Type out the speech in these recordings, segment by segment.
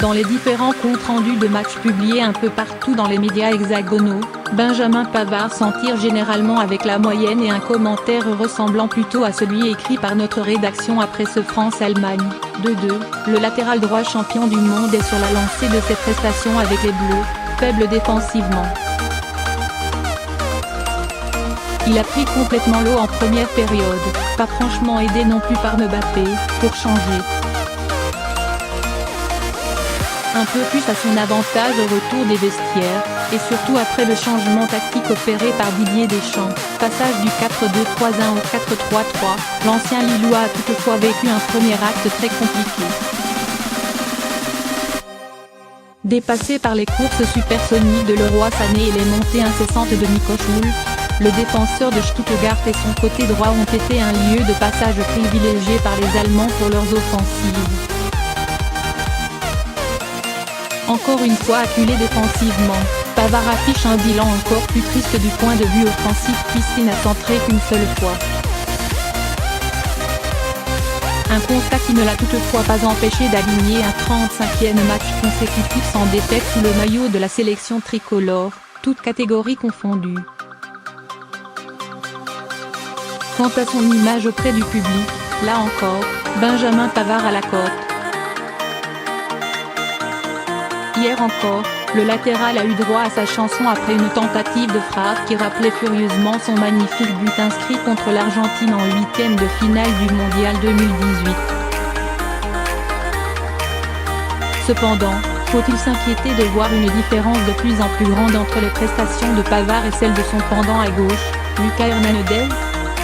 Dans les différents comptes rendus de matchs publiés un peu partout dans les médias hexagonaux, Benjamin Pavard s'en tire généralement avec la moyenne et un commentaire ressemblant plutôt à celui écrit par notre rédaction après ce France-Allemagne, 2-2, le latéral droit champion du monde est sur la lancée de ses prestations avec les Bleus, faible défensivement. Il a pris complètement l'eau en première période, pas franchement aidé non plus par Mbappé, pour changer un peu plus à son avantage au retour des vestiaires, et surtout après le changement tactique opéré par Didier Deschamps, passage du 4-2-3-1 au 4-3-3, l'ancien Lillois a toutefois vécu un premier acte très compliqué. Dépassé par les courses supersoniques de Leroy Sané et les montées incessantes de Nico Schulz, le défenseur de Stuttgart et son côté droit ont été un lieu de passage privilégié par les Allemands pour leurs offensives. Encore une fois acculé défensivement, Pavard affiche un bilan encore plus triste du point de vue offensif puisqu'il n'a centré qu'une seule fois. Un constat qui ne l'a toutefois pas empêché d'aligner un 35e match consécutif sans défaite sous le maillot de la sélection tricolore, toutes catégories confondues. Quant à son image auprès du public, là encore, Benjamin Pavard à la cote. Hier encore, le latéral a eu droit à sa chanson après une tentative de frappe qui rappelait furieusement son magnifique but inscrit contre l'Argentine en huitième de finale du Mondial 2018. Cependant, faut-il s'inquiéter de voir une différence de plus en plus grande entre les prestations de Pavard et celles de son pendant à gauche, Lucas Hernandez?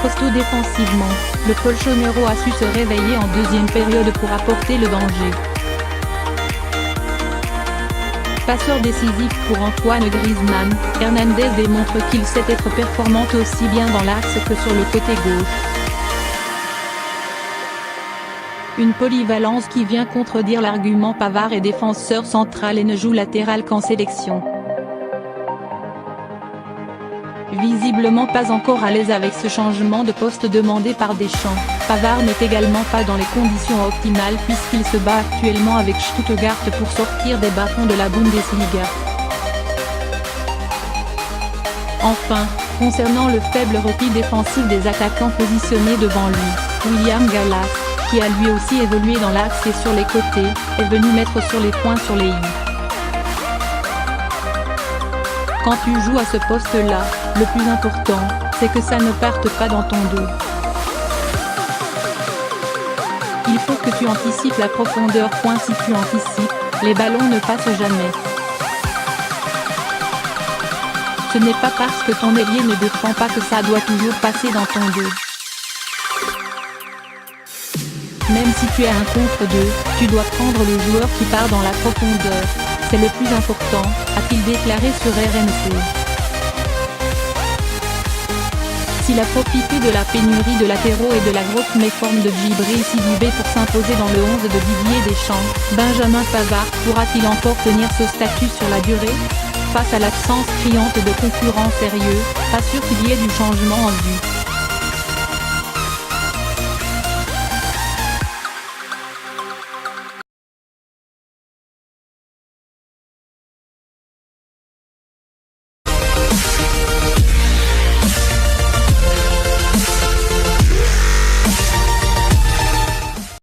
Costaud défensivement, le Colchonero a su se réveiller en deuxième période pour apporter le danger. Passeur décisif pour Antoine Griezmann, Hernandez démontre qu'il sait être performant aussi bien dans l'axe que sur le côté gauche. Une polyvalence qui vient contredire l'argument Pavard est défenseur central et ne joue latéral qu'en sélection. Visiblement pas encore à l'aise avec ce changement de poste demandé par Deschamps, Pavard n'est également pas dans les conditions optimales puisqu'il se bat actuellement avec Stuttgart pour sortir des bas-fonds de la Bundesliga. Enfin, concernant le faible repli défensif des attaquants positionnés devant lui, William Gallas, qui a lui aussi évolué dans l'axe et sur les côtés, est venu mettre sur les points sur les i. Quand tu joues à ce poste-là, le plus important, c'est que ça ne parte pas dans ton dos. Il faut que tu anticipes la profondeur. Si tu anticipes, les ballons ne passent jamais. Ce n'est pas parce que ton ailier ne défend pas que ça doit toujours passer dans ton dos. Même si tu es un contre deux, tu dois prendre le joueur qui part dans la profondeur. C'est le plus important, a-t-il déclaré sur RMC. S'il a profité de la pénurie de latéraux et de la grosse méforme de Djibril Sidibé pour s'imposer dans le 11 de Didier Deschamps, Benjamin Pavard pourra-t-il encore tenir ce statut sur la durée? Face à l'absence criante de concurrents sérieux, pas sûr qu'il y ait du changement en vue.